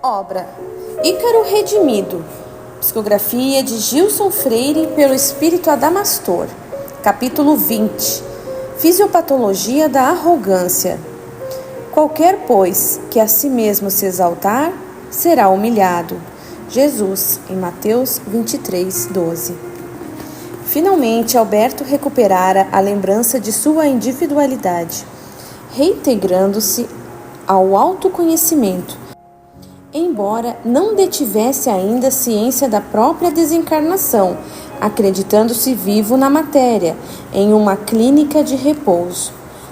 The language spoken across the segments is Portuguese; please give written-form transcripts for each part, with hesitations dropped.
Obra Ícaro Redimido, psicografia de Gilson Freire pelo Espírito Adamastor. Capítulo 20. Fisiopatologia da arrogância. Qualquer, pois, que a si mesmo se exaltar, será humilhado. Jesus, em Mateus 23:12. Finalmente, Alberto recuperara a lembrança de sua individualidade, reintegrando-se ao autoconhecimento, embora não detivesse ainda ciência da própria desencarnação, acreditando-se vivo na matéria, em uma clínica de repouso.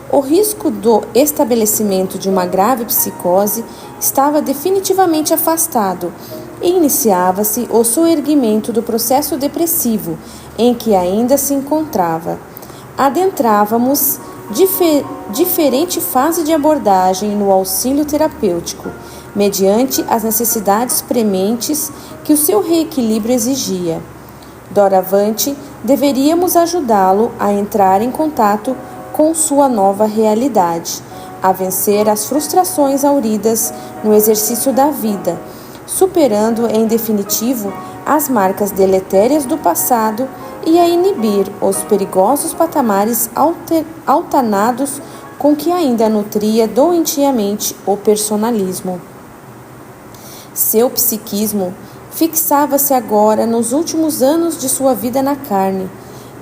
O risco do estabelecimento de uma grave psicose estava definitivamente afastado e iniciava-se o soerguimento do processo depressivo em que ainda se encontrava. Adentrávamos diferente fase de abordagem no auxílio terapêutico, mediante as necessidades prementes que o seu reequilíbrio exigia. Doravante, deveríamos ajudá-lo a entrar em contato com sua nova realidade, a vencer as frustrações hauridas no exercício da vida, superando em definitivo as marcas deletérias do passado e a inibir os perigosos patamares altanados com que ainda nutria doentiamente o personalismo. Seu psiquismo fixava-se agora nos últimos anos de sua vida na carne,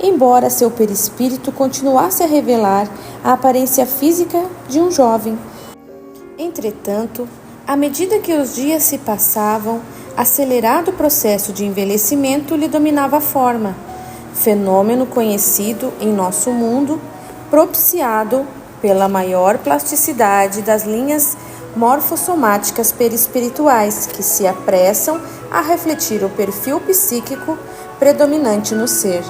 embora seu perispírito continuasse a revelar a aparência física de um jovem. Entretanto, à medida que os dias se passavam, acelerado processo de envelhecimento lhe dominava a forma, fenômeno conhecido em nosso mundo, propiciado pela maior plasticidade das linhas morfossomáticas perispirituais que se apressam a refletir o perfil psíquico predominante no ser.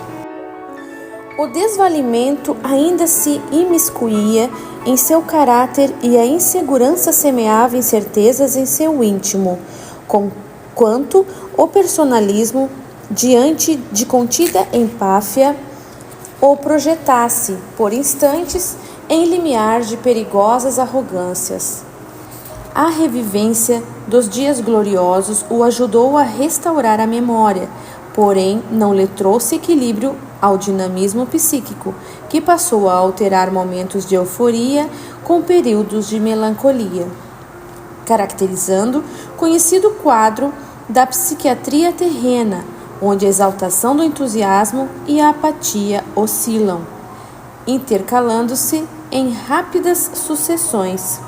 O desvalimento ainda se imiscuía em seu caráter e a insegurança semeava incertezas em seu íntimo, quanto o personalismo, diante de contida empáfia, o projetasse, por instantes, em limiar de perigosas arrogâncias. A revivência dos dias gloriosos o ajudou a restaurar a memória, porém não lhe trouxe equilíbrio ao dinamismo psíquico, que passou a alterar momentos de euforia com períodos de melancolia, caracterizando conhecido quadro da psiquiatria terrena, onde a exaltação do entusiasmo e a apatia oscilam, intercalando-se em rápidas sucessões.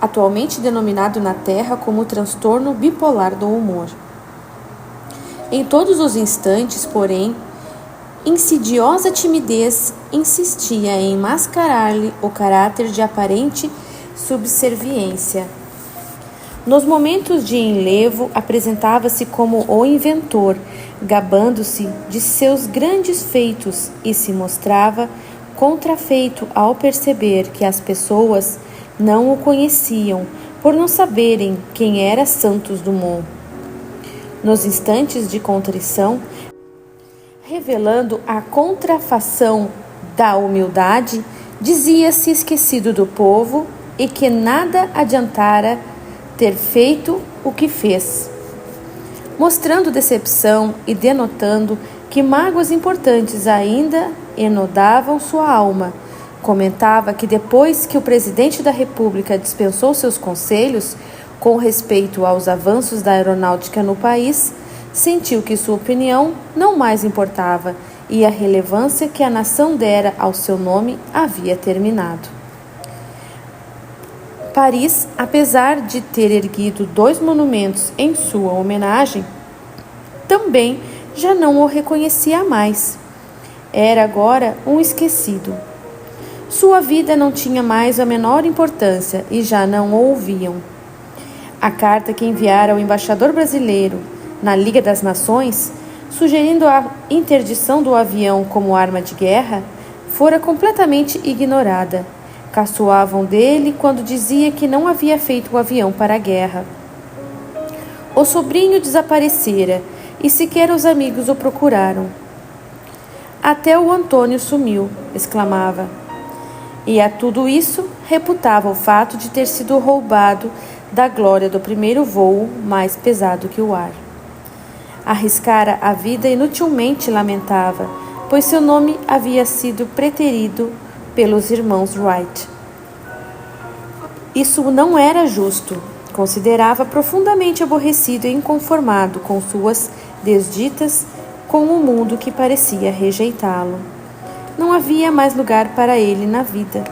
Atualmente denominado na Terra como transtorno bipolar do humor. Em todos os instantes, porém, insidiosa timidez insistia em mascarar-lhe o caráter de aparente subserviência. Nos momentos de enlevo, apresentava-se como o inventor, gabando-se de seus grandes feitos e se mostrava contrafeito ao perceber que as pessoas não o conheciam, por não saberem quem era Santos Dumont. Nos instantes de contrição, revelando a contrafação da humildade, dizia-se esquecido do povo e que nada adiantara ter feito o que fez, mostrando decepção e denotando que mágoas importantes ainda enodavam sua alma. Comentava que depois que o presidente da República dispensou seus conselhos com respeito aos avanços da aeronáutica no país, sentiu que sua opinião não mais importava e a relevância que a nação dera ao seu nome havia terminado. Paris, apesar de ter erguido 2 monumentos em sua homenagem, também já não o reconhecia mais. Era agora um esquecido. Sua vida não tinha mais a menor importância e já não o ouviam. A carta que enviara ao embaixador brasileiro na Liga das Nações, sugerindo a interdição do avião como arma de guerra, fora completamente ignorada. Caçoavam dele quando dizia que não havia feito o avião para a guerra. O sobrinho desaparecera e sequer os amigos o procuraram. Até o Antônio sumiu, exclamava. E a tudo isso reputava o fato de ter sido roubado da glória do primeiro voo mais pesado que o ar. Arriscara a vida inutilmente lamentava, pois seu nome havia sido preterido pelos irmãos Wright. Isso não era justo. Considerava profundamente aborrecido e inconformado com suas desditas com o mundo que parecia rejeitá-lo. Não havia mais lugar para ele na vida.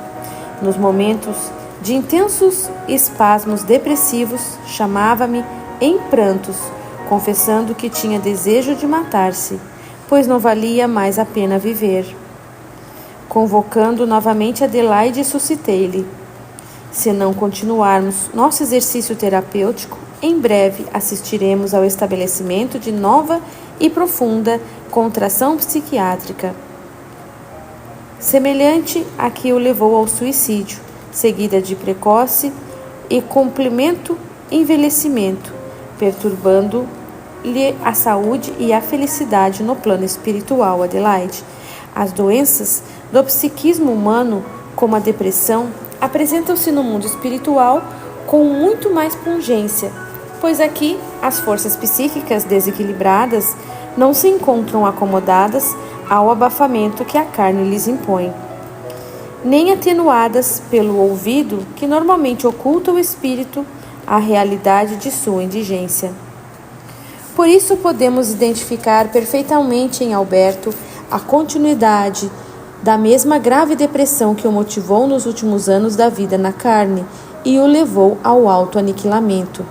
Nos momentos de intensos espasmos depressivos, chamava-me em prantos, confessando que tinha desejo de matar-se, pois não valia mais a pena viver. Convocando novamente Adelaide, suscitei-lhe: se não continuarmos nosso exercício terapêutico, em breve assistiremos ao estabelecimento de nova e profunda contração psiquiátrica, semelhante à que o levou ao suicídio, seguida de precoce e completo envelhecimento, perturbando-lhe a saúde e a felicidade no plano espiritual. Adelaide, as doenças do psiquismo humano, como a depressão, apresentam-se no mundo espiritual com muito mais pungência, pois aqui as forças psíquicas desequilibradas não se encontram acomodadas ao abafamento que a carne lhes impõe, nem atenuadas pelo ouvido que normalmente oculta o espírito à realidade de sua indigência. Por isso podemos identificar perfeitamente em Alberto a continuidade da mesma grave depressão que o motivou nos últimos anos da vida na carne e o levou ao autoaniquilamento.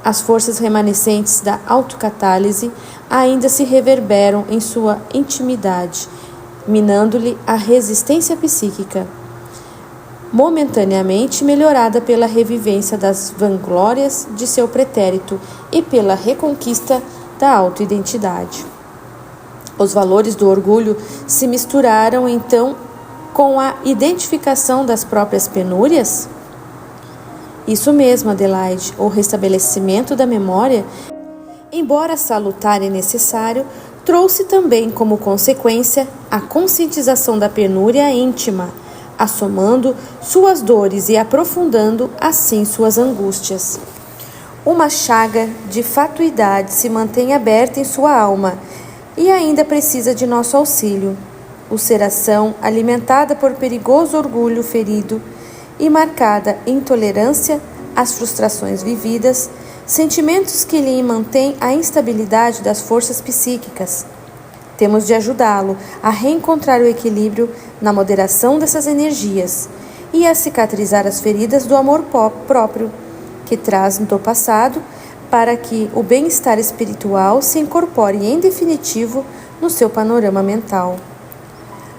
As forças remanescentes da autocatálise ainda se reverberam em sua intimidade, minando-lhe a resistência psíquica, momentaneamente melhorada pela revivência das vanglórias de seu pretérito e pela reconquista da autoidentidade. Os valores do orgulho se misturaram então com a identificação das próprias penúrias? Isso mesmo, Adelaide, o restabelecimento da memória, embora salutar e necessário, trouxe também como consequência a conscientização da penúria íntima, assomando suas dores e aprofundando assim suas angústias. Uma chaga de fatuidade se mantém aberta em sua alma e ainda precisa de nosso auxílio. Ulceração alimentada por perigoso orgulho ferido e marcada intolerância às frustrações vividas, sentimentos que lhe mantêm a instabilidade das forças psíquicas. Temos de ajudá-lo a reencontrar o equilíbrio na moderação dessas energias e a cicatrizar as feridas do amor próprio que traz do passado, para que o bem-estar espiritual se incorpore em definitivo no seu panorama mental.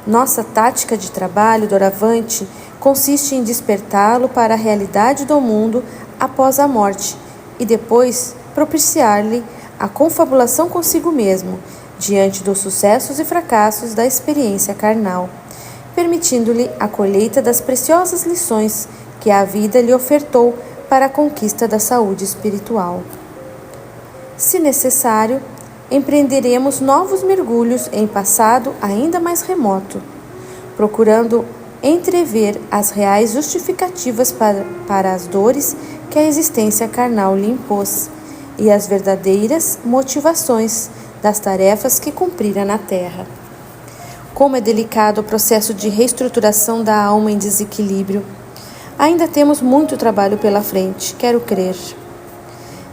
Nossa tática de trabalho doravante consiste em despertá-lo para a realidade do mundo após a morte e depois propiciar-lhe a confabulação consigo mesmo, diante dos sucessos e fracassos da experiência carnal, permitindo-lhe a colheita das preciosas lições que a vida lhe ofertou para a conquista da saúde espiritual. Se necessário, empreenderemos novos mergulhos em passado ainda mais remoto, procurando entrever as reais justificativas para as dores que a existência carnal lhe impôs e as verdadeiras motivações das tarefas que cumprira na terra. Como é delicado o processo de reestruturação da alma em desequilíbrio. Ainda temos muito trabalho pela frente, quero crer.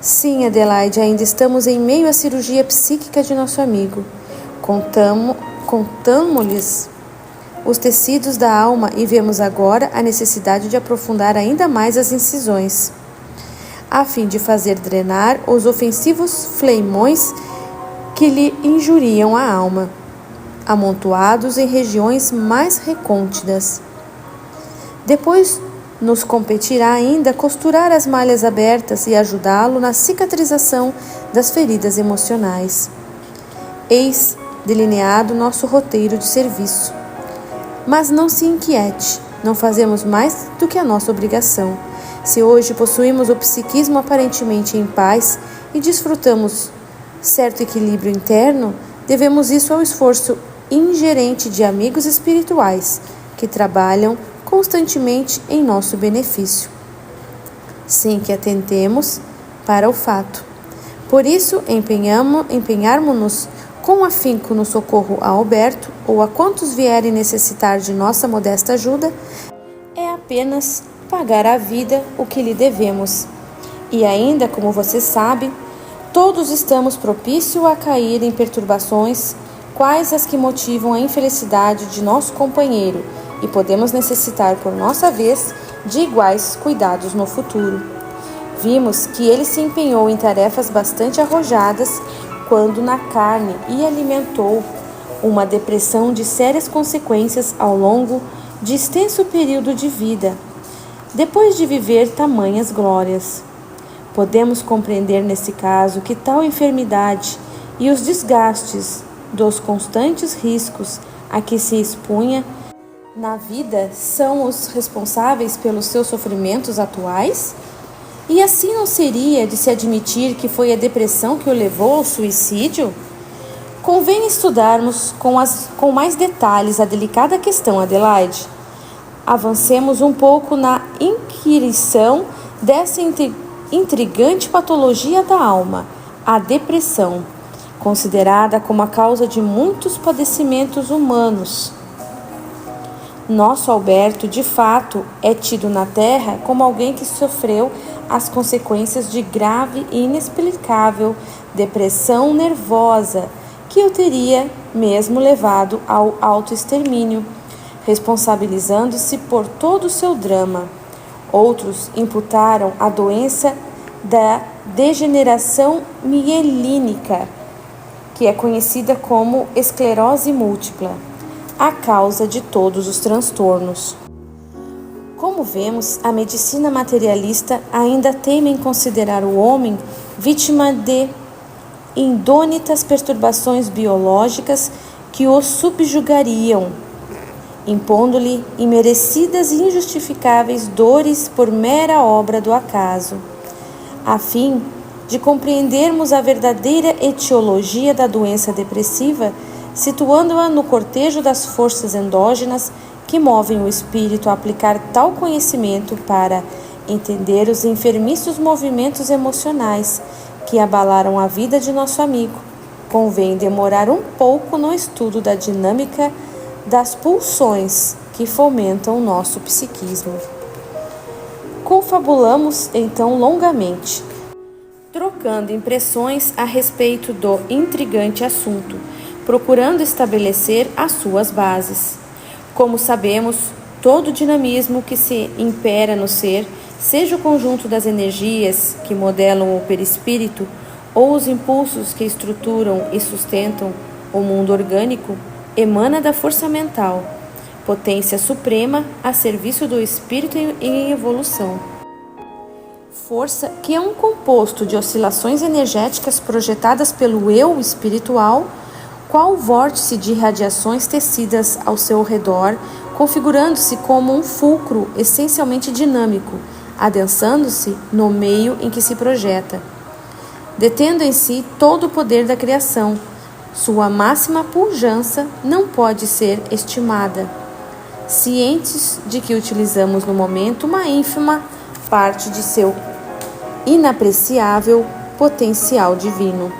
Sim, Adelaide, ainda estamos em meio à cirurgia psíquica de nosso amigo. Contamo-lhes os tecidos da alma e vemos agora a necessidade de aprofundar ainda mais as incisões, a fim de fazer drenar os ofensivos fleimões que lhe injuriam a alma, amontoados em regiões mais recônditas. Depois nos competirá ainda costurar as malhas abertas e ajudá-lo na cicatrização das feridas emocionais. Eis delineado nosso roteiro de serviço. Mas não se inquiete, não fazemos mais do que a nossa obrigação. Se hoje possuímos o psiquismo aparentemente em paz e desfrutamos certo equilíbrio interno, devemos isso ao esforço ingerente de amigos espirituais que trabalham constantemente em nosso benefício. sem que atentemos para o fato. Por isso, empenharmos-nos com afinco no socorro a Alberto ou a quantos vierem necessitar de nossa modesta ajuda, é apenas pagar à vida o que lhe devemos. E ainda, como você sabe, todos estamos propícios a cair em perturbações, quais as que motivam a infelicidade de nosso companheiro, e podemos necessitar, por nossa vez, de iguais cuidados no futuro. Vimos que ele se empenhou em tarefas bastante arrojadas quando na carne e alimentou uma depressão de sérias consequências ao longo de extenso período de vida, depois de viver tamanhas glórias. Podemos compreender nesse caso que tal enfermidade e os desgastes dos constantes riscos a que se expunha na vida são os responsáveis pelos seus sofrimentos atuais? E assim não seria de se admitir que foi a depressão que o levou ao suicídio? Convém estudarmos com mais detalhes a delicada questão, Adelaide. Avancemos um pouco na inquirição dessa intrigante patologia da alma, a depressão, considerada como a causa de muitos padecimentos humanos. Nosso Alberto, de fato, é tido na Terra como alguém que sofreu as consequências de grave e inexplicável depressão nervosa que o teria mesmo levado ao autoextermínio, responsabilizando-se por todo o seu drama. Outros imputaram a doença da degeneração mielínica, que é conhecida como esclerose múltipla, a causa de todos os transtornos. Como vemos, a medicina materialista ainda teima em considerar o homem vítima de indônitas perturbações biológicas que o subjugariam, impondo-lhe imerecidas e injustificáveis dores por mera obra do acaso. A fim de compreendermos a verdadeira etiologia da doença depressiva, situando-a no cortejo das forças endógenas que movem o espírito a aplicar tal conhecimento para entender os enfermiços movimentos emocionais que abalaram a vida de nosso amigo, convém demorar um pouco no estudo da dinâmica das pulsões que fomentam o nosso psiquismo. Confabulamos então longamente, trocando impressões a respeito do intrigante assunto, procurando estabelecer as suas bases. Como sabemos, todo dinamismo que se impera no ser, seja o conjunto das energias que modelam o perispírito ou os impulsos que estruturam e sustentam o mundo orgânico, emana da força mental, potência suprema a serviço do espírito em evolução. Força que é um composto de oscilações energéticas projetadas pelo eu espiritual, qual vórtice de radiações tecidas ao seu redor, configurando-se como um fulcro essencialmente dinâmico, adensando-se no meio em que se projeta, detendo em si todo o poder da criação. Sua máxima pujança não pode ser estimada, cientes de que utilizamos no momento uma ínfima parte de seu inapreciável potencial divino.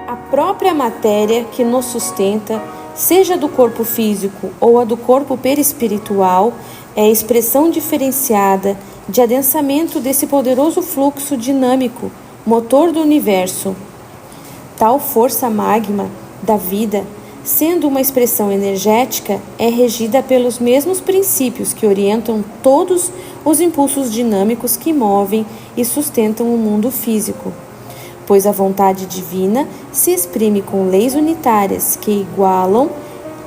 A própria matéria que nos sustenta, seja do corpo físico ou a do corpo perispiritual, é a expressão diferenciada de adensamento desse poderoso fluxo dinâmico, motor do universo. Tal força magma da vida, sendo uma expressão energética, é regida pelos mesmos princípios que orientam todos os impulsos dinâmicos que movem e sustentam o mundo físico, pois a vontade divina se exprime com leis unitárias que igualam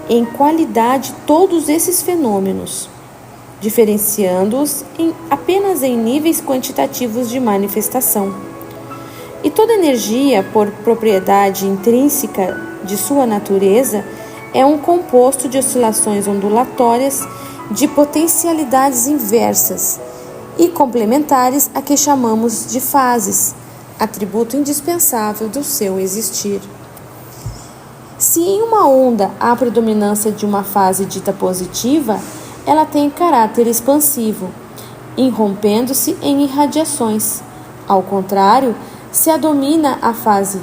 em qualidade todos esses fenômenos, diferenciando-os apenas em níveis quantitativos de manifestação. E toda energia, por propriedade intrínseca de sua natureza, é um composto de oscilações ondulatórias de potencialidades inversas e complementares a que chamamos de fases, atributo indispensável do seu existir. Se em uma onda há predominância de uma fase dita positiva, ela tem caráter expansivo, irrompendo-se em irradiações. Ao contrário, se a domina a fase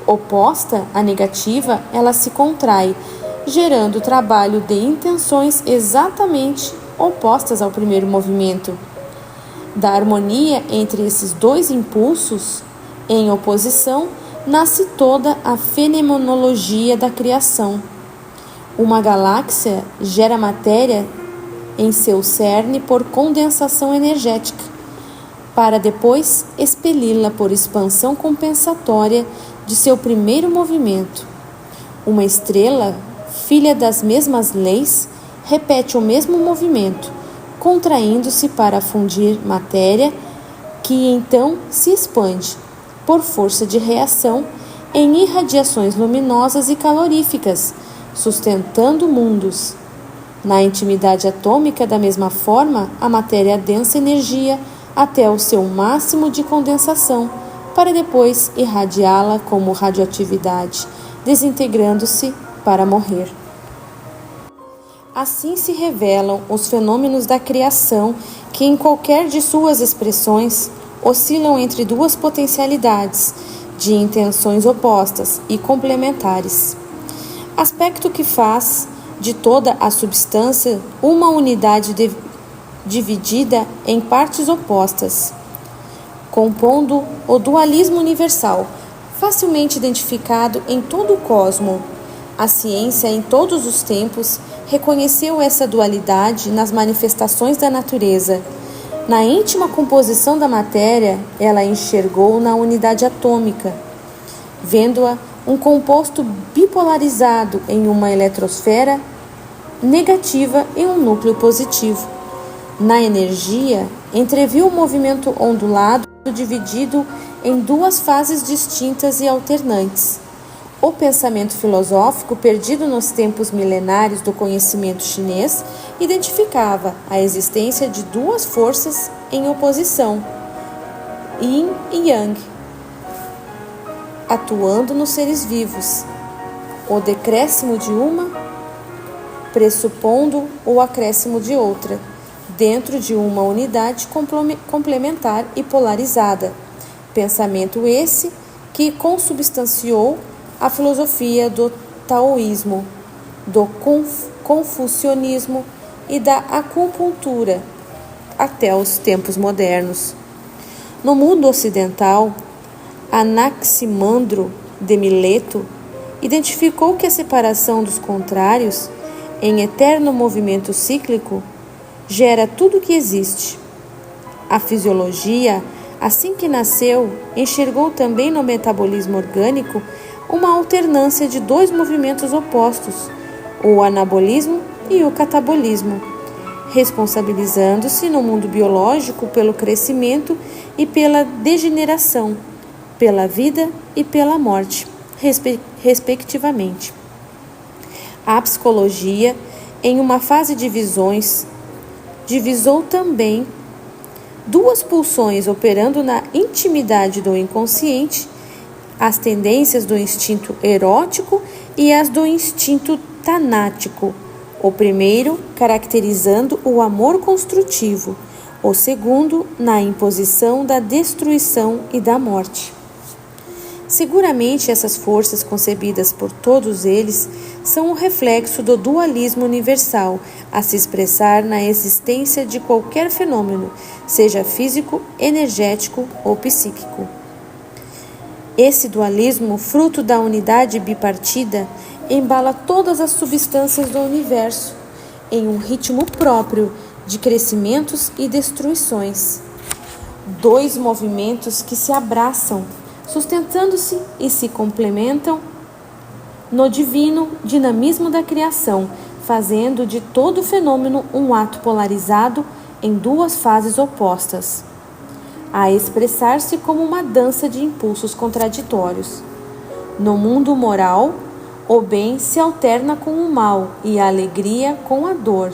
oposta à negativa, ela se contrai, gerando trabalho de intenções exatamente opostas ao primeiro movimento. Da harmonia entre esses dois impulsos, em oposição, nasce toda a fenomenologia da criação. Uma galáxia gera matéria em seu cerne por condensação energética, para depois expeli-la por expansão compensatória de seu primeiro movimento. Uma estrela, filha das mesmas leis, repete o mesmo movimento, contraindo-se para fundir matéria, que então se expande, por força de reação, em irradiações luminosas e caloríficas, sustentando mundos. Na intimidade atômica, da mesma forma, a matéria densa energia até o seu máximo de condensação, para depois irradiá-la como radioatividade, desintegrando-se para morrer. Assim se revelam os fenômenos da criação que, em qualquer de suas expressões, oscilam entre duas potencialidades de intenções opostas e complementares. Aspecto que faz de toda a substância uma unidade dividida em partes opostas, compondo o dualismo universal, facilmente identificado em todo o cosmo. A ciência, em todos os tempos, reconheceu essa dualidade nas manifestações da natureza. Na íntima composição da matéria, ela enxergou na unidade atômica, vendo-a um composto bipolarizado em uma eletrosfera negativa e um núcleo positivo. Na energia, entreviu o movimento ondulado dividido em duas fases distintas e alternantes. O pensamento filosófico, perdido nos tempos milenários do conhecimento chinês, identificava a existência de duas forças em oposição, Yin e Yang, atuando nos seres vivos, o decréscimo de uma pressupondo o acréscimo de outra, dentro de uma unidade complementar e polarizada. Pensamento esse que consubstanciou a filosofia do taoísmo, do confucionismo e da acupuntura até os tempos modernos. No mundo ocidental, Anaximandro de Mileto identificou que a separação dos contrários, em eterno movimento cíclico, gera tudo o que existe. A fisiologia, assim que nasceu, enxergou também no metabolismo orgânico uma alternância de dois movimentos opostos, o anabolismo e o catabolismo, responsabilizando-se no mundo biológico pelo crescimento e pela degeneração, pela vida e pela morte, respectivamente. A psicologia, em uma fase de visões, divisou também duas pulsões operando na intimidade do inconsciente, as tendências do instinto erótico e as do instinto tanático, o primeiro caracterizando o amor construtivo, o segundo na imposição da destruição e da morte. Seguramente essas forças concebidas por todos eles são o reflexo do dualismo universal a se expressar na existência de qualquer fenômeno, seja físico, energético ou psíquico. Esse dualismo, fruto da unidade bipartida, embala todas as substâncias do universo em um ritmo próprio de crescimentos e destruições. Dois movimentos que se abraçam, sustentando-se e se complementam no divino dinamismo da criação, fazendo de todo fenômeno um ato polarizado em duas fases opostas, a expressar-se como uma dança de impulsos contraditórios. No mundo moral, o bem se alterna com o mal e a alegria com a dor.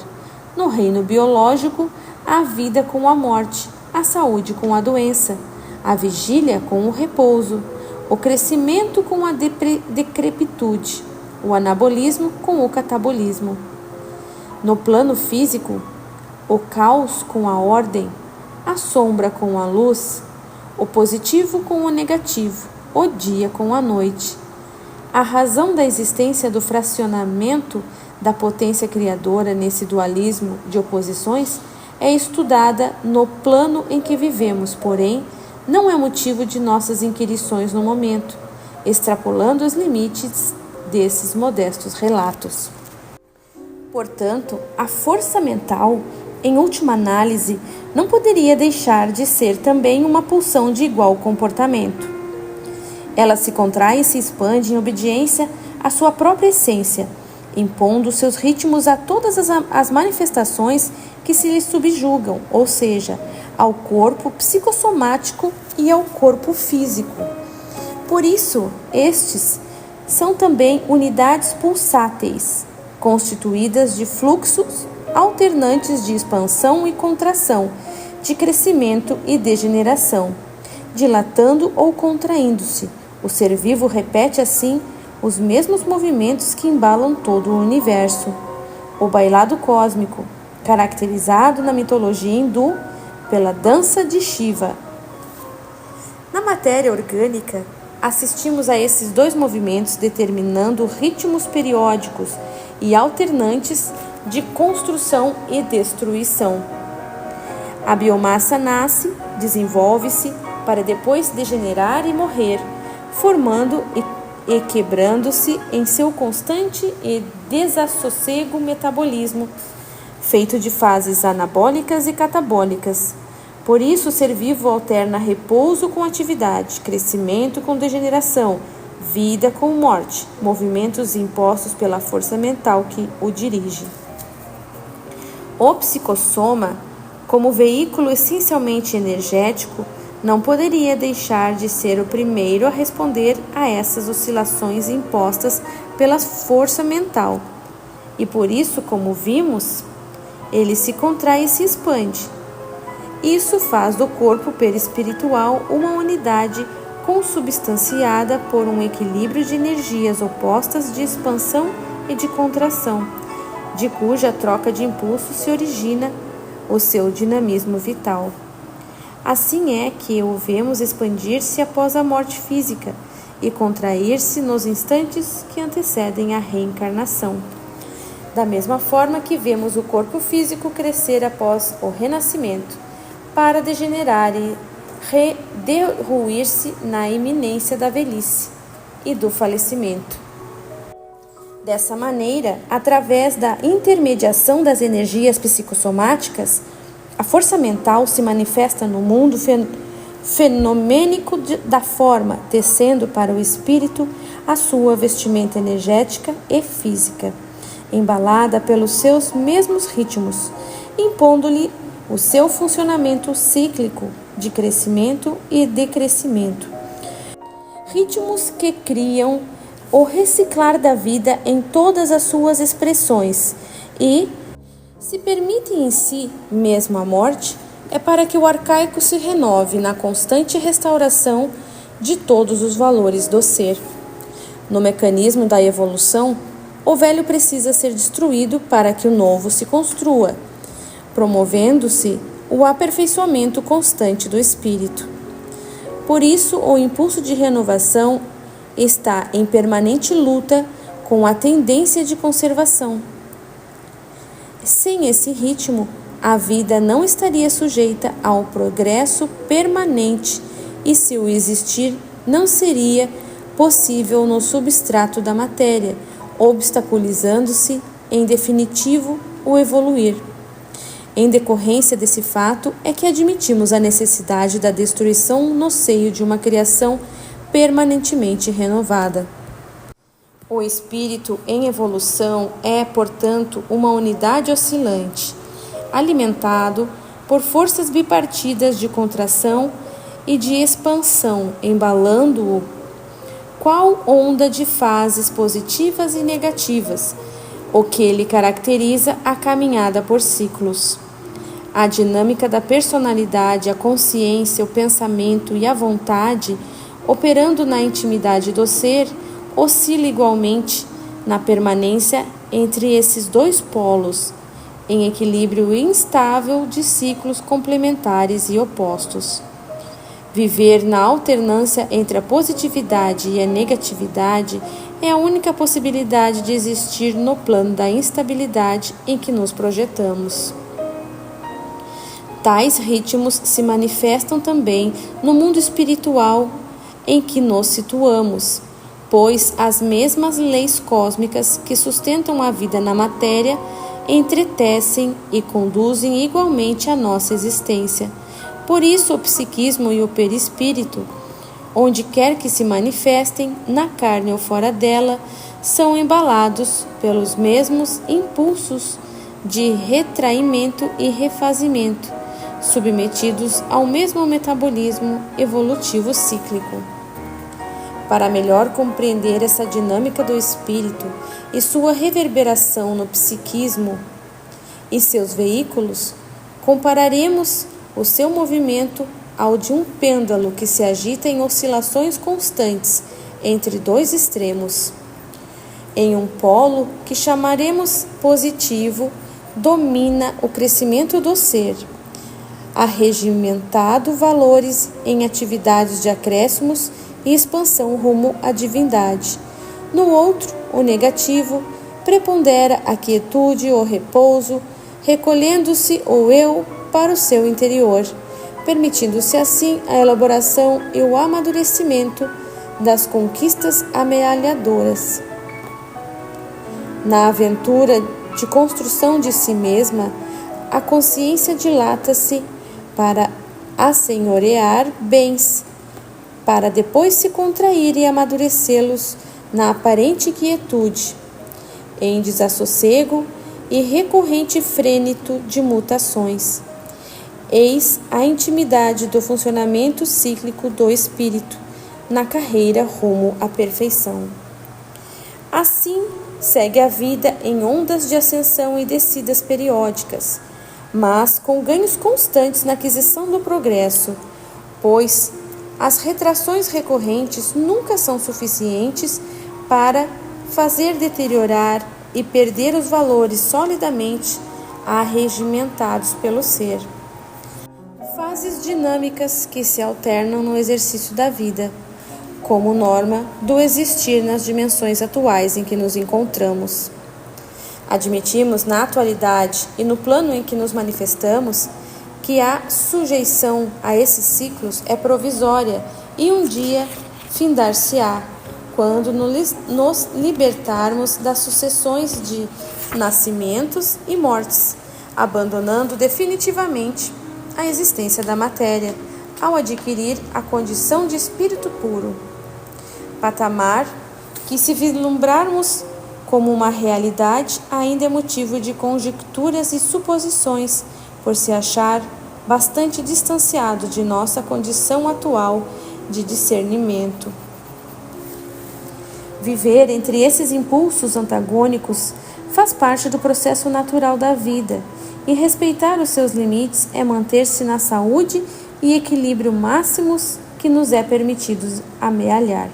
No reino biológico, a vida com a morte, a saúde com a doença, a vigília com o repouso, o crescimento com a decrepitude, o anabolismo com o catabolismo. No plano físico, o caos com a ordem, a sombra com a luz, o positivo com o negativo, o dia com a noite. A razão da existência do fracionamento da potência criadora nesse dualismo de oposições é estudada no plano em que vivemos, porém, não é motivo de nossas inquirições no momento, extrapolando os limites desses modestos relatos. Portanto, a força mental, em última análise, não poderia deixar de ser também uma pulsão de igual comportamento. Ela se contrai e se expande em obediência à sua própria essência, impondo seus ritmos a todas as manifestações que se lhe subjugam, ou seja, ao corpo psicossomático e ao corpo físico. Por isso, estes são também unidades pulsáteis, constituídas de fluxos alternantes de expansão e contração, de crescimento e degeneração, dilatando ou contraindo-se. O ser vivo repete assim os mesmos movimentos que embalam todo o universo. O bailado cósmico, caracterizado na mitologia hindu pela dança de Shiva. Na matéria orgânica, assistimos a esses dois movimentos determinando ritmos periódicos e alternantes de construção e destruição. A biomassa nasce, desenvolve-se, para depois degenerar e morrer, formando e quebrando-se em seu constante e desassossego metabolismo, feito de fases anabólicas e catabólicas. Por isso, o ser vivo alterna repouso com atividade, crescimento com degeneração, vida com morte, movimentos impostos pela força mental que o dirige. O psicossoma, como veículo essencialmente energético, não poderia deixar de ser o primeiro a responder a essas oscilações impostas pela força mental. E por isso, como vimos, ele se contrai e se expande. Isso faz do corpo perispiritual uma unidade consubstanciada por um equilíbrio de energias opostas de expansão e de contração, de cuja troca de impulsos se origina o seu dinamismo vital. Assim é que o vemos expandir-se após a morte física e contrair-se nos instantes que antecedem a reencarnação. Da mesma forma que vemos o corpo físico crescer após o renascimento, para degenerar e derruir-se na iminência da velhice e do falecimento. Dessa maneira, através da intermediação das energias psicossomáticas, a força mental se manifesta no mundo fenomênico da forma, tecendo para o espírito a sua vestimenta energética e física, embalada pelos seus mesmos ritmos, impondo-lhe o seu funcionamento cíclico de crescimento e decrescimento. Ritmos que criam o reciclar da vida em todas as suas expressões e, se permitem em si mesmo a morte, é para que o arcaico se renove na constante restauração de todos os valores do ser. No mecanismo da evolução, o velho precisa ser destruído para que o novo se construa, promovendo-se o aperfeiçoamento constante do espírito. Por isso, o impulso de renovação está em permanente luta com a tendência de conservação. Sem esse ritmo, a vida não estaria sujeita ao progresso permanente e seu existir não seria possível no substrato da matéria, obstaculizando-se, em definitivo, o evoluir. Em decorrência desse fato é que admitimos a necessidade da destruição no seio de uma criação permanentemente renovada. O espírito em evolução é, portanto, uma unidade oscilante, alimentado por forças bipartidas de contração e de expansão, embalando-o, qual onda de fases positivas e negativas, o que lhe caracteriza a caminhada por ciclos. A dinâmica da personalidade, a consciência, o pensamento e a vontade, operando na intimidade do ser, oscila igualmente na permanência entre esses dois polos, em equilíbrio instável de ciclos complementares e opostos. Viver na alternância entre a positividade e a negatividade é a única possibilidade de existir no plano da instabilidade em que nos projetamos. Tais ritmos se manifestam também no mundo espiritual em que nos situamos, pois as mesmas leis cósmicas que sustentam a vida na matéria entretecem e conduzem igualmente a nossa existência. Por isso, o psiquismo e o perispírito, onde quer que se manifestem, na carne ou fora dela, são embalados pelos mesmos impulsos de retraimento e refazimento, submetidos ao mesmo metabolismo evolutivo cíclico. Para melhor compreender essa dinâmica do espírito e sua reverberação no psiquismo e seus veículos, compararemos o seu movimento ao de um pêndulo que se agita em oscilações constantes entre dois extremos. Em um polo, que chamaremos positivo, domina o crescimento do ser, arregimentado valores em atividades de acréscimos e expansão rumo à divindade. No outro, o negativo, prepondera a quietude ou repouso, recolhendo-se o eu para o seu interior, permitindo-se assim a elaboração e o amadurecimento das conquistas amealhadoras. Na aventura de construção de si mesma, a consciência dilata-se para assenhorear bens, para depois se contrair e amadurecê-los na aparente quietude, em desassossego e recorrente frênito de mutações. Eis a intimidade do funcionamento cíclico do espírito na carreira rumo à perfeição. Assim, segue a vida em ondas de ascensão e descidas periódicas, mas com ganhos constantes na aquisição do progresso, pois as retrações recorrentes nunca são suficientes para fazer deteriorar e perder os valores solidamente arregimentados pelo ser. Fases dinâmicas que se alternam no exercício da vida, como norma do existir nas dimensões atuais em que nos encontramos. Admitimos na atualidade e no plano em que nos manifestamos que a sujeição a esses ciclos é provisória e um dia findar-se-á, quando nos libertarmos das sucessões de nascimentos e mortes, abandonando definitivamente a existência da matéria, ao adquirir a condição de espírito puro. Patamar que, se vislumbrarmos como uma realidade, ainda é motivo de conjecturas e suposições, por se achar bastante distanciado de nossa condição atual de discernimento. Viver entre esses impulsos antagônicos faz parte do processo natural da vida, e respeitar os seus limites é manter-se na saúde e equilíbrio máximos que nos é permitido amealhar.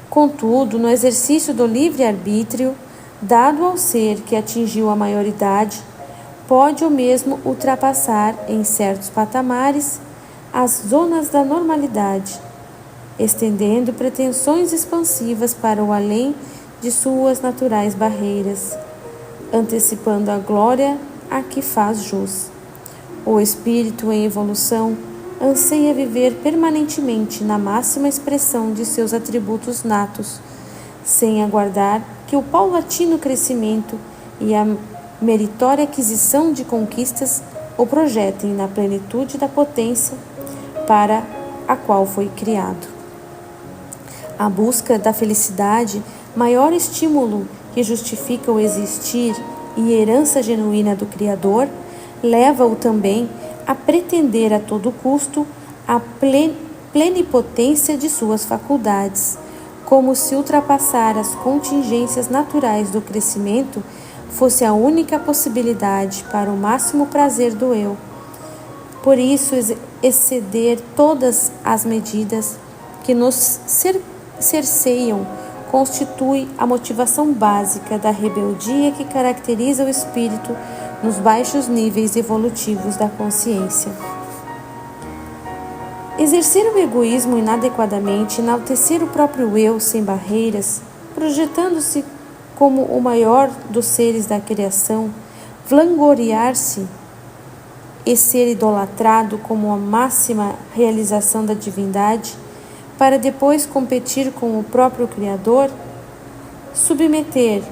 Contudo, no exercício do livre-arbítrio, dado ao ser que atingiu a maioridade, pode o mesmo ultrapassar, em certos patamares, as zonas da normalidade, estendendo pretensões expansivas para o além de suas naturais barreiras, antecipando a glória a que faz jus. O espírito em evolução anseia viver permanentemente na máxima expressão de seus atributos natos, sem aguardar que o paulatino crescimento e a meritória aquisição de conquistas o projetem na plenitude da potência para a qual foi criado. A busca da felicidade, maior estímulo que justifica o existir e herança genuína do Criador, leva-o também a pretender a todo custo a plenipotência de suas faculdades, como se ultrapassar as contingências naturais do crescimento fosse a única possibilidade para o máximo prazer do eu. Por isso, exceder todas as medidas que nos cerceiam constitui a motivação básica da rebeldia que caracteriza o espírito nos baixos níveis evolutivos da consciência. Exercer o egoísmo inadequadamente, enaltecer o próprio eu sem barreiras, projetando-se como o maior dos seres da criação, vangloriar-se e ser idolatrado como a máxima realização da divindade, para depois competir com o próprio Criador, submeter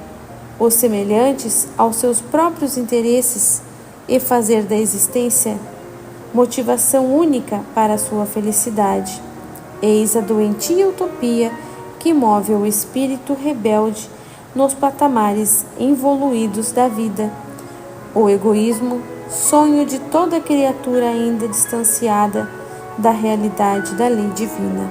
os semelhantes aos seus próprios interesses e fazer da existência motivação única para a sua felicidade. Eis a doentia utopia que move o espírito rebelde nos patamares involuídos da vida. O egoísmo, sonho de toda criatura ainda distanciada da realidade da lei divina.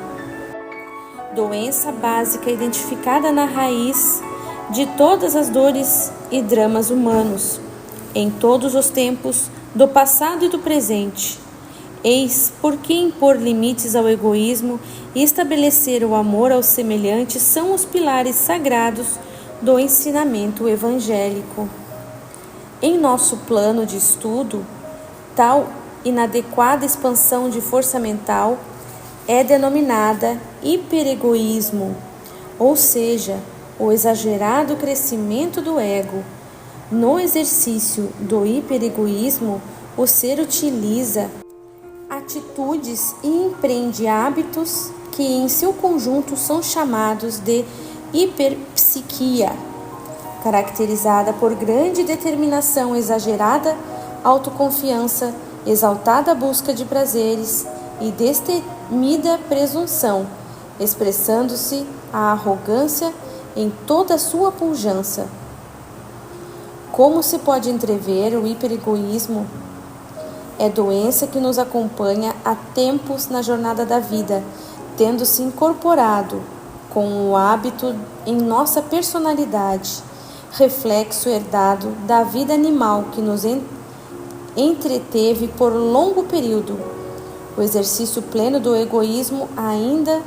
Doença básica identificada na raiz de todas as dores e dramas humanos, em todos os tempos, do passado e do presente. Eis por que impor limites ao egoísmo e estabelecer o amor aos semelhantes são os pilares sagrados do ensinamento evangélico. Em nosso plano de estudo, tal inadequada expansão de força mental é denominada hiperegoísmo, ou seja, o exagerado crescimento do ego. No exercício do hiperegoísmo, o ser utiliza atitudes e empreende hábitos que em seu conjunto são chamados de hiperpsiquia, caracterizada por grande determinação exagerada, autoconfiança, exaltada busca de prazeres e destemida presunção, expressando-se a arrogância em toda a sua pujança. Como se pode entrever, o hiperegoísmo é doença que nos acompanha há tempos na jornada da vida, tendo-se incorporado com o hábito em nossa personalidade, reflexo herdado da vida animal que nos entreteve por longo período. O exercício pleno do egoísmo ainda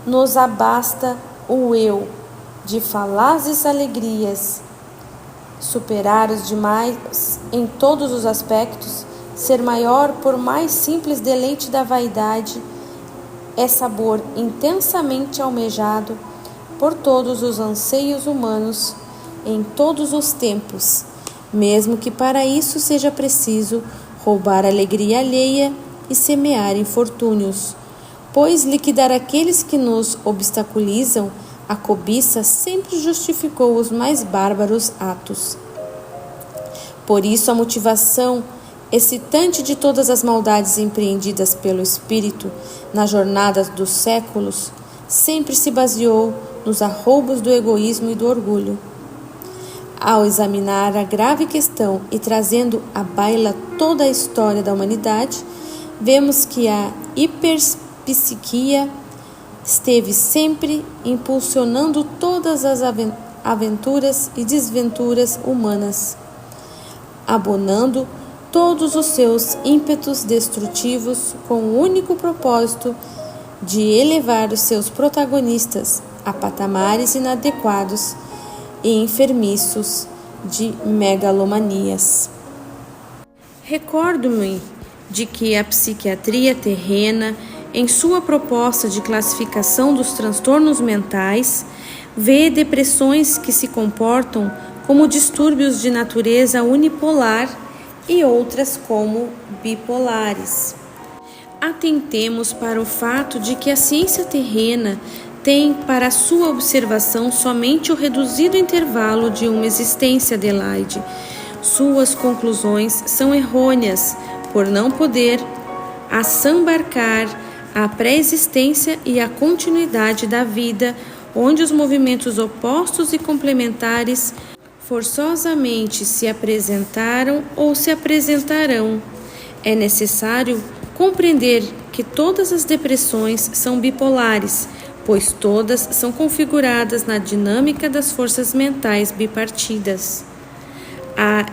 nos abasta o eu de falazes alegrias, superar os demais em todos os aspectos, ser maior por mais simples deleite da vaidade, é sabor intensamente almejado por todos os anseios humanos em todos os tempos, mesmo que para isso seja preciso roubar a alegria alheia e semear infortúnios, pois liquidar aqueles que nos obstaculizam, a cobiça sempre justificou os mais bárbaros atos. Por isso, a motivação excitante de todas as maldades empreendidas pelo espírito na jornada dos séculos sempre se baseou nos arroubos do egoísmo e do orgulho. Ao examinar a grave questão e trazendo à baila toda a história da humanidade, vemos que a hiperpsiquia esteve sempre impulsionando todas as aventuras e desventuras humanas, abonando todos os seus ímpetos destrutivos com o único propósito de elevar os seus protagonistas a patamares inadequados e enfermiços de megalomanias. Recordo-me de que a psiquiatria terrena, em sua proposta de classificação dos transtornos mentais, vê depressões que se comportam como distúrbios de natureza unipolar e outras como bipolares. Atentemos para o fato de que a ciência terrena tem para sua observação somente o reduzido intervalo de uma existência, Adelaide. Suas conclusões são errôneas por não poder assambarcar a pré-existência e a continuidade da vida, onde os movimentos opostos e complementares forçosamente se apresentaram ou se apresentarão. É necessário compreender que todas as depressões são bipolares, pois todas são configuradas na dinâmica das forças mentais bipartidas. A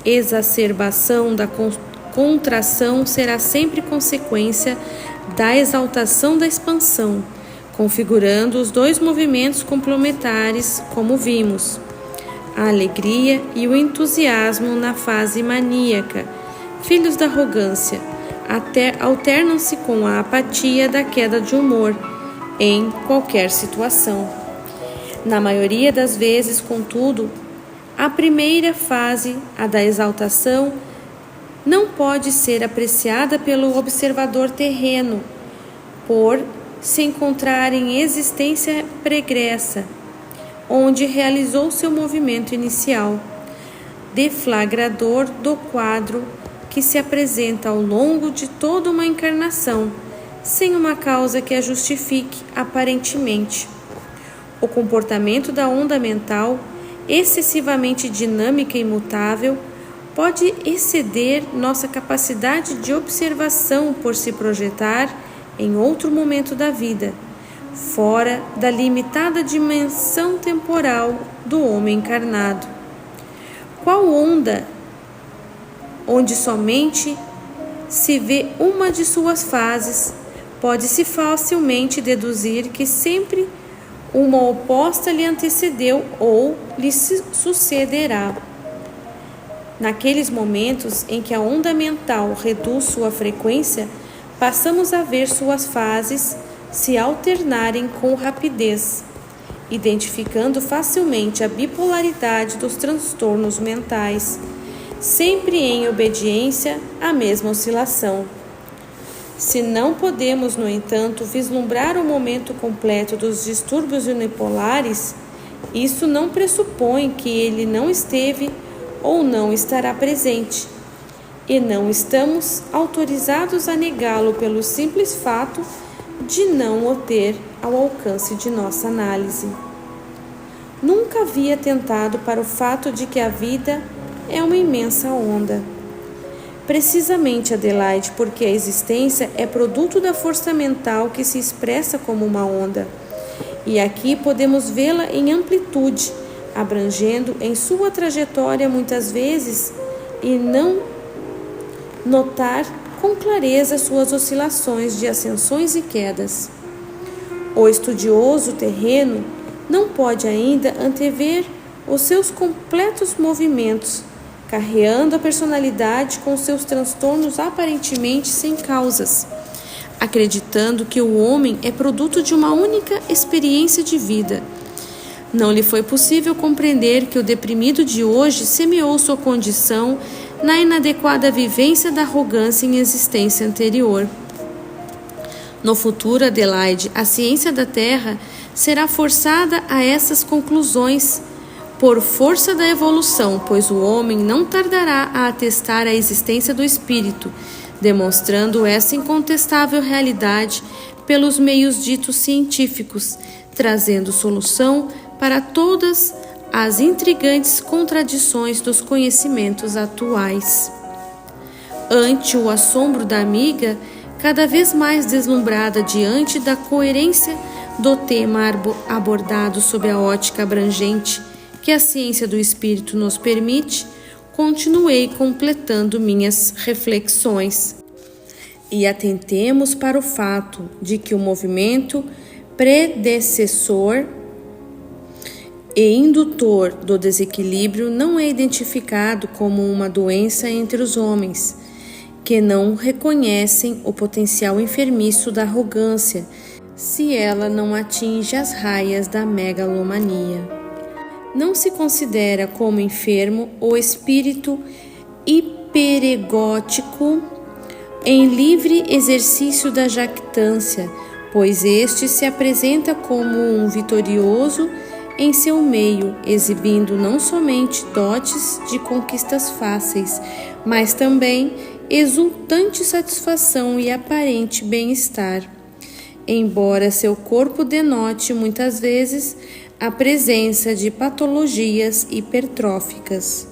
exacerbação da contração será sempre consequência da exaltação da expansão, configurando os dois movimentos complementares, como vimos. a alegria e o entusiasmo na fase maníaca, filhos da arrogância, alternam-se com a apatia da queda de humor em qualquer situação. Na maioria das vezes, contudo, a primeira fase, a da exaltação, não pode ser apreciada pelo observador terreno, por se encontrar em existência pregressa, onde realizou seu movimento inicial, deflagrador do quadro que se apresenta ao longo de toda uma encarnação, sem uma causa que a justifique aparentemente. O comportamento da onda mental, excessivamente dinâmica e imutável, pode exceder nossa capacidade de observação por se projetar em outro momento da vida, fora da limitada dimensão temporal do homem encarnado. Qual onda onde somente se vê uma de suas fases, pode-se facilmente deduzir que sempre uma oposta lhe antecedeu ou lhe sucederá. Naqueles momentos em que a onda mental reduz sua frequência, passamos a ver suas fases se alternarem com rapidez, identificando facilmente a bipolaridade dos transtornos mentais, sempre em obediência à mesma oscilação. Se não podemos, no entanto, vislumbrar o momento completo dos distúrbios unipolares, isso não pressupõe que ele não esteve ou não estará presente, e não estamos autorizados a negá-lo pelo simples fato de não o ter ao alcance de nossa análise. Nunca havia atentado para o fato de que a vida é uma imensa onda. Precisamente, Adelaide, porque a existência é produto da força mental que se expressa como uma onda. E aqui podemos vê-la em amplitude, abrangendo em sua trajetória muitas vezes e não notar com clareza suas oscilações de ascensões e quedas. O estudioso terreno não pode ainda antever os seus completos movimentos, carreando a personalidade com seus transtornos aparentemente sem causas, acreditando que o homem é produto de uma única experiência de vida. Não lhe foi possível compreender que o deprimido de hoje semeou sua condição na inadequada vivência da arrogância em existência anterior. No futuro, Adelaide, a ciência da Terra será forçada a essas conclusões por força da evolução, pois o homem não tardará a atestar a existência do espírito, demonstrando essa incontestável realidade pelos meios ditos científicos, trazendo solução para todas as intrigantes contradições dos conhecimentos atuais. Ante o assombro da amiga, cada vez mais deslumbrada diante da coerência do tema abordado sob a ótica abrangente que a ciência do espírito nos permite, continuei completando minhas reflexões. E atentemos para o fato de que o movimento predecessor e indutor do desequilíbrio não é identificado como uma doença entre os homens, que não reconhecem o potencial enfermiço da arrogância, se ela não atinge as raias da megalomania. Não se considera como enfermo o espírito hiperegótico em livre exercício da jactância, pois este se apresenta como um vitorioso em seu meio, exibindo não somente dotes de conquistas fáceis, mas também exultante satisfação e aparente bem-estar, embora seu corpo denote muitas vezes a presença de patologias hipertróficas,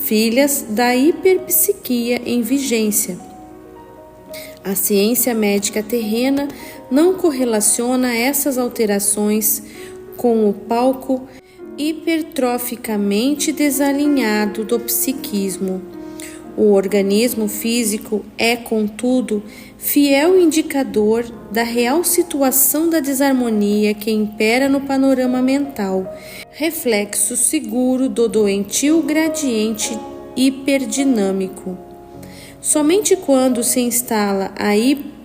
filhas da hiperpsiquia em vigência. A ciência médica terrena não correlaciona essas alterações com o palco hipertroficamente desalinhado do psiquismo. O organismo físico é, contudo, fiel indicador da real situação da desarmonia que impera no panorama mental, reflexo seguro do doentio gradiente hiperdinâmico. Somente quando se instala a hipopsiquia,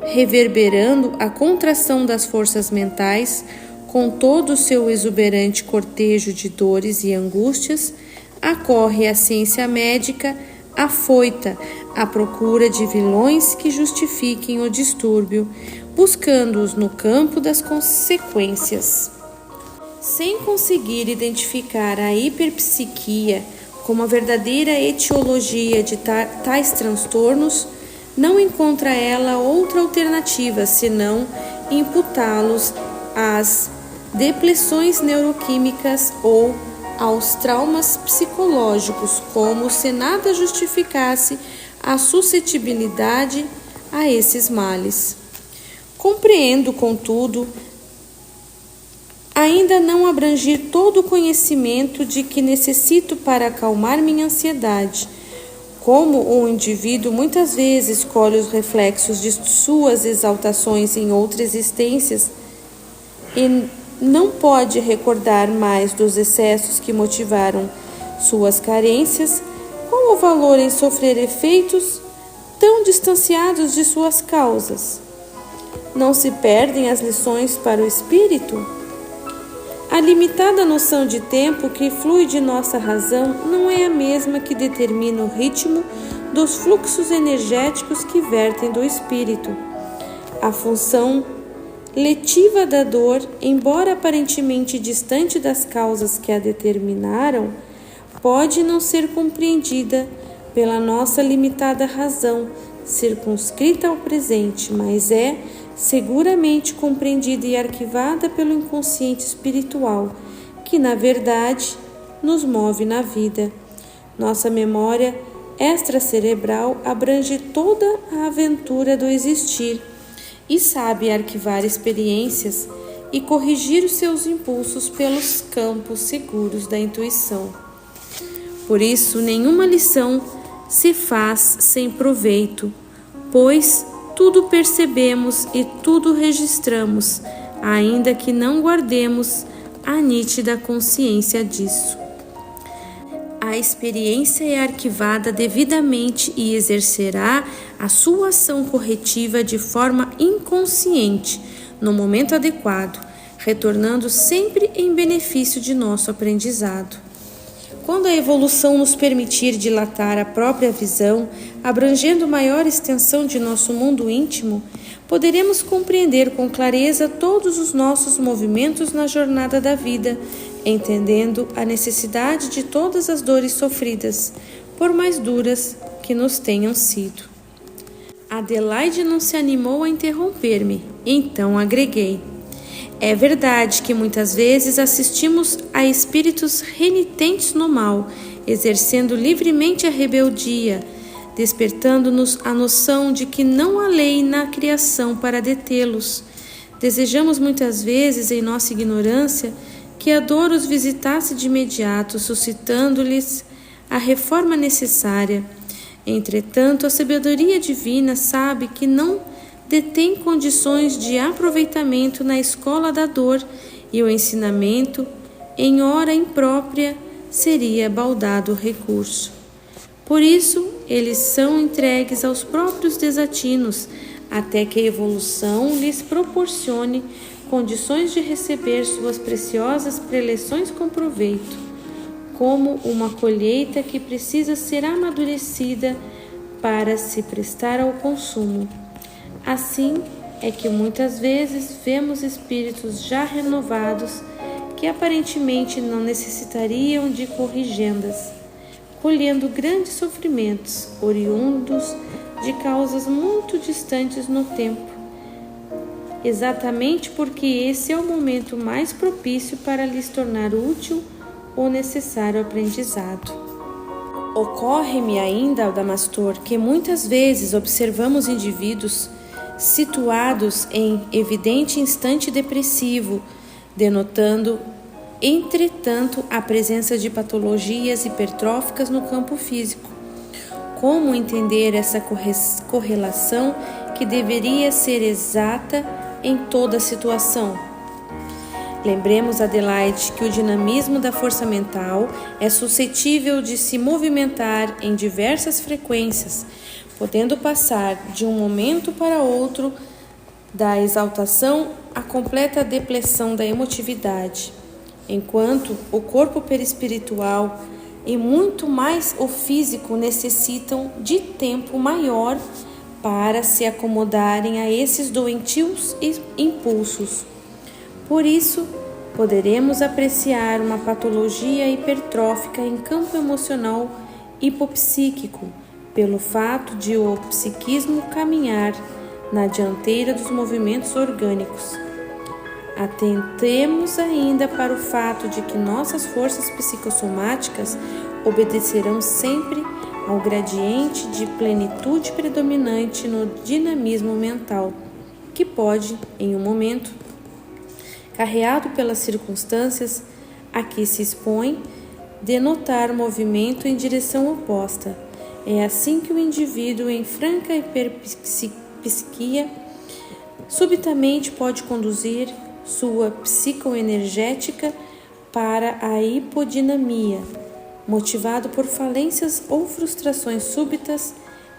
reverberando a contração das forças mentais, com todo o seu exuberante cortejo de dores e angústias, acorre a ciência médica afoita à procura de vilões que justifiquem o distúrbio, buscando-os no campo das consequências. Sem conseguir identificar a hiperpsiquia como a verdadeira etiologia de tais transtornos, não encontra ela outra alternativa senão imputá-los às depressões neuroquímicas ou aos traumas psicológicos, como se nada justificasse a suscetibilidade a esses males. Compreendo, contudo, ainda não abrangir todo o conhecimento de que necessito para acalmar minha ansiedade. Como o indivíduo muitas vezes colhe os reflexos de suas exaltações em outras existências e não pode recordar mais dos excessos que motivaram suas carências, qual o valor em sofrer efeitos tão distanciados de suas causas? Não se perdem as lições para o espírito? A limitada noção de tempo que flui de nossa razão não é a mesma que determina o ritmo dos fluxos energéticos que vertem do espírito. A função letiva da dor, embora aparentemente distante das causas que a determinaram, pode não ser compreendida pela nossa limitada razão, circunscrita ao presente, mas é seguramente compreendida e arquivada pelo inconsciente espiritual, que, na verdade, nos move na vida. Nossa memória extracerebral abrange toda a aventura do existir e sabe arquivar experiências e corrigir os seus impulsos pelos campos seguros da intuição. Por isso, nenhuma lição se faz sem proveito, pois tudo percebemos e tudo registramos, ainda que não guardemos a nítida consciência disso. A experiência é arquivada devidamente e exercerá a sua ação corretiva de forma inconsciente, no momento adequado, retornando sempre em benefício de nosso aprendizado. Quando a evolução nos permitir dilatar a própria visão, abrangendo maior extensão de nosso mundo íntimo, poderemos compreender com clareza todos os nossos movimentos na jornada da vida, entendendo a necessidade de todas as dores sofridas, por mais duras que nos tenham sido. Adelaide não se animou a interromper-me, então agreguei. É verdade que muitas vezes assistimos a espíritos renitentes no mal, exercendo livremente a rebeldia, despertando-nos a noção de que não há lei na criação para detê-los. Desejamos muitas vezes, em nossa ignorância, que a dor os visitasse de imediato, suscitando-lhes a reforma necessária. Entretanto, a sabedoria divina sabe que não detém condições de aproveitamento na escola da dor e o ensinamento, em hora imprópria, seria baldado recurso. Por isso, eles são entregues aos próprios desatinos, até que a evolução lhes proporcione condições de receber suas preciosas preleções com proveito, como uma colheita que precisa ser amadurecida para se prestar ao consumo. Assim é que muitas vezes vemos espíritos já renovados que aparentemente não necessitariam de corrigendas, colhendo grandes sofrimentos oriundos de causas muito distantes no tempo, exatamente porque esse é o momento mais propício para lhes tornar útil o necessário aprendizado. Ocorre-me ainda, Adamastor, que muitas vezes observamos indivíduos situados em evidente instante depressivo, denotando Entretanto, a presença de patologias hipertróficas no campo físico. Como entender essa correlação que deveria ser exata em toda situação? Lembremos, Adelaide, que o dinamismo da força mental é suscetível de se movimentar em diversas frequências, podendo passar de um momento para outro da exaltação à completa depressão da emotividade, enquanto o corpo perispiritual e muito mais o físico necessitam de tempo maior para se acomodarem a esses doentios impulsos. Por isso, poderemos apreciar uma patologia hipertrófica em campo emocional hipopsíquico, pelo fato de o psiquismo caminhar na dianteira dos movimentos orgânicos. Atentemos ainda para o fato de que nossas forças psicossomáticas obedecerão sempre ao gradiente de plenitude predominante no dinamismo mental, que pode, em um momento, carreado pelas circunstâncias a que se expõe, denotar movimento em direção oposta. É assim que o indivíduo em franca hiperpsiquia subitamente pode conduzir sua psicoenergética para a hipodinamia, motivado por falências ou frustrações súbitas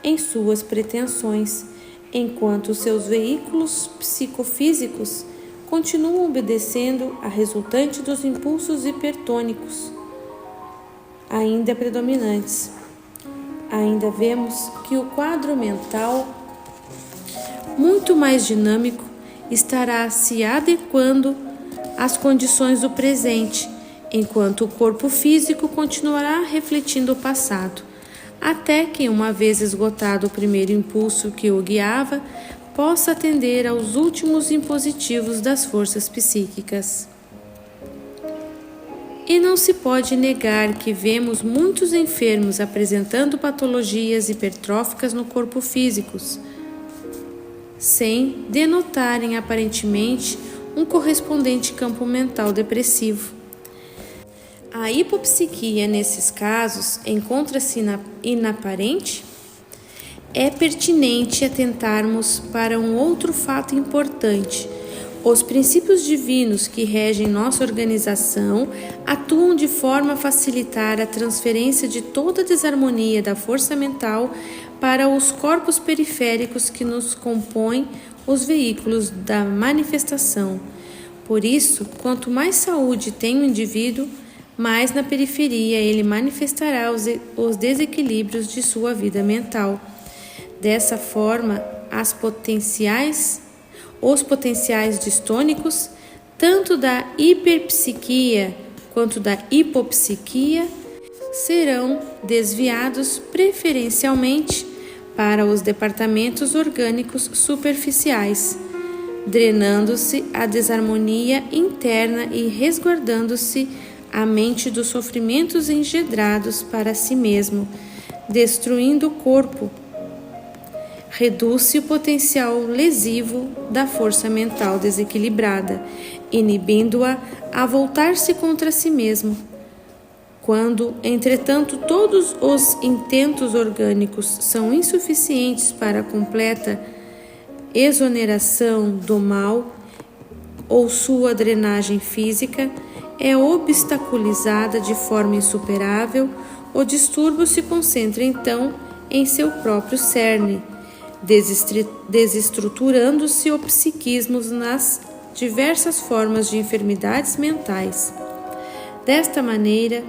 em suas pretensões, enquanto seus veículos psicofísicos continuam obedecendo a resultante dos impulsos hipertônicos ainda predominantes. Ainda vemos que o quadro mental, muito mais dinâmico, estará se adequando às condições do presente, enquanto o corpo físico continuará refletindo o passado, até que, uma vez esgotado o primeiro impulso que o guiava, possa atender aos últimos impositivos das forças psíquicas. E não se pode negar que vemos muitos enfermos apresentando patologias hipertróficas no corpo físico, sem denotarem aparentemente um correspondente campo mental depressivo. A hipopsiquia, nesses casos, encontra-se inaparente? É pertinente atentarmos para um outro fato importante. Os princípios divinos que regem nossa organização atuam de forma a facilitar a transferência de toda a desarmonia da força mental para os corpos periféricos que nos compõem os veículos da manifestação. Por isso, quanto mais saúde tem o indivíduo, mais na periferia ele manifestará os desequilíbrios de sua vida mental. Dessa forma, os potenciais distônicos, tanto da hiperpsiquia quanto da hipopsiquia, serão desviados preferencialmente para os departamentos orgânicos superficiais, drenando-se a desarmonia interna e resguardando-se a mente dos sofrimentos engendrados para si mesmo, destruindo o corpo. Reduz-se o potencial lesivo da força mental desequilibrada, inibindo-a a voltar-se contra si mesmo. Quando, entretanto, todos os intentos orgânicos são insuficientes para a completa exoneração do mal ou sua drenagem física é obstaculizada de forma insuperável, o distúrbio se concentra então em seu próprio cerne, desestruturando-se o psiquismo nas diversas formas de enfermidades mentais. Desta maneira,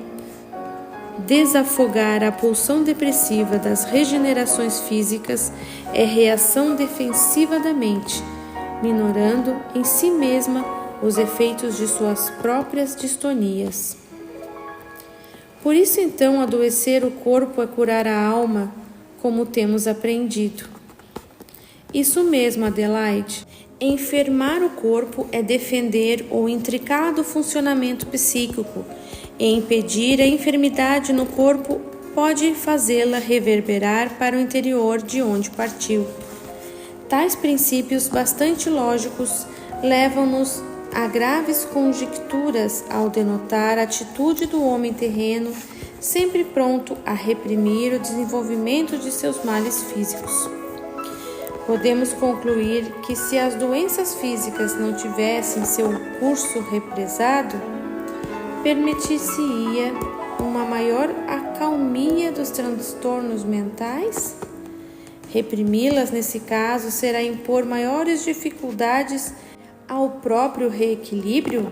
desafogar a pulsão depressiva das regenerações físicas é reação defensiva da mente, minorando em si mesma os efeitos de suas próprias distonias. Por isso, então, adoecer o corpo é curar a alma, como temos aprendido. Isso mesmo, Adelaide. Enfermar o corpo é defender o intricado funcionamento psíquico, e impedir a enfermidade no corpo pode fazê-la reverberar para o interior de onde partiu. Tais princípios bastante lógicos levam-nos Há graves conjecturas ao denotar a atitude do homem terreno, sempre pronto a reprimir o desenvolvimento de seus males físicos. Podemos concluir que, se as doenças físicas não tivessem seu curso represado, permitir-se-ia uma maior acalmia dos transtornos mentais? Reprimi-las, nesse caso, será impor maiores dificuldades ao próprio reequilíbrio?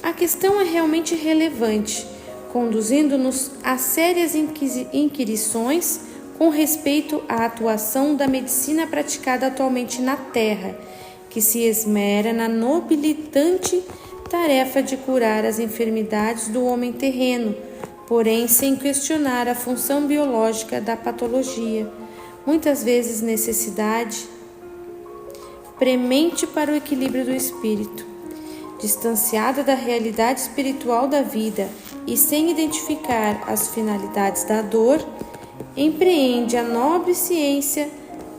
A questão é realmente relevante, conduzindo-nos a sérias inquirições com respeito à atuação da medicina praticada atualmente na Terra, que se esmera na nobilitante tarefa de curar as enfermidades do homem terreno, porém sem questionar a função biológica da patologia, muitas vezes necessidade premente para o equilíbrio do espírito. Distanciada da realidade espiritual da vida e sem identificar as finalidades da dor, empreende a nobre ciência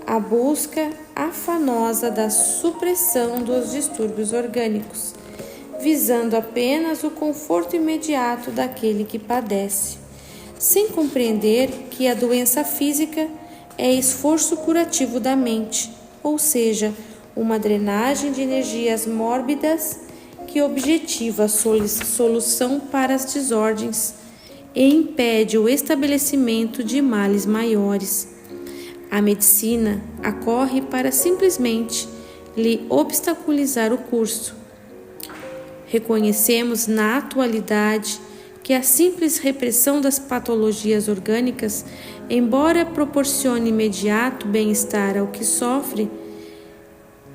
a busca afanosa da supressão dos distúrbios orgânicos, visando apenas o conforto imediato daquele que padece, sem compreender que a doença física é esforço curativo da mente, ou seja, uma drenagem de energias mórbidas que objetiva a solução para as desordens e impede o estabelecimento de males maiores. A medicina acorre para simplesmente lhe obstaculizar o curso. Reconhecemos na atualidade que a simples repressão das patologias orgânicas, embora proporcione imediato bem-estar ao que sofre,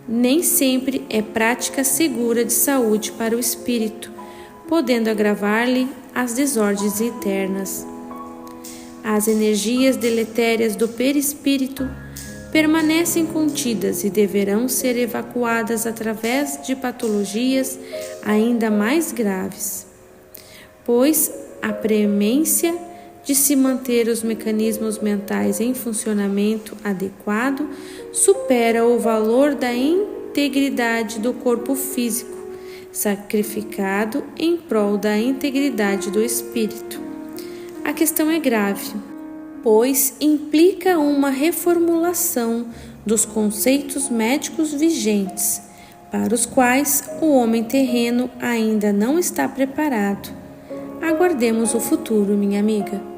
nem sempre é prática segura de saúde para o espírito, podendo agravar-lhe as desordens internas. As energias deletérias do perispírito permanecem contidas e deverão ser evacuadas através de patologias ainda mais graves, pois a premência de se manter os mecanismos mentais em funcionamento adequado supera o valor da integridade do corpo físico, sacrificado em prol da integridade do espírito. A questão é grave, pois implica uma reformulação dos conceitos médicos vigentes, para os quais o homem terreno ainda não está preparado. Aguardemos o futuro, minha amiga.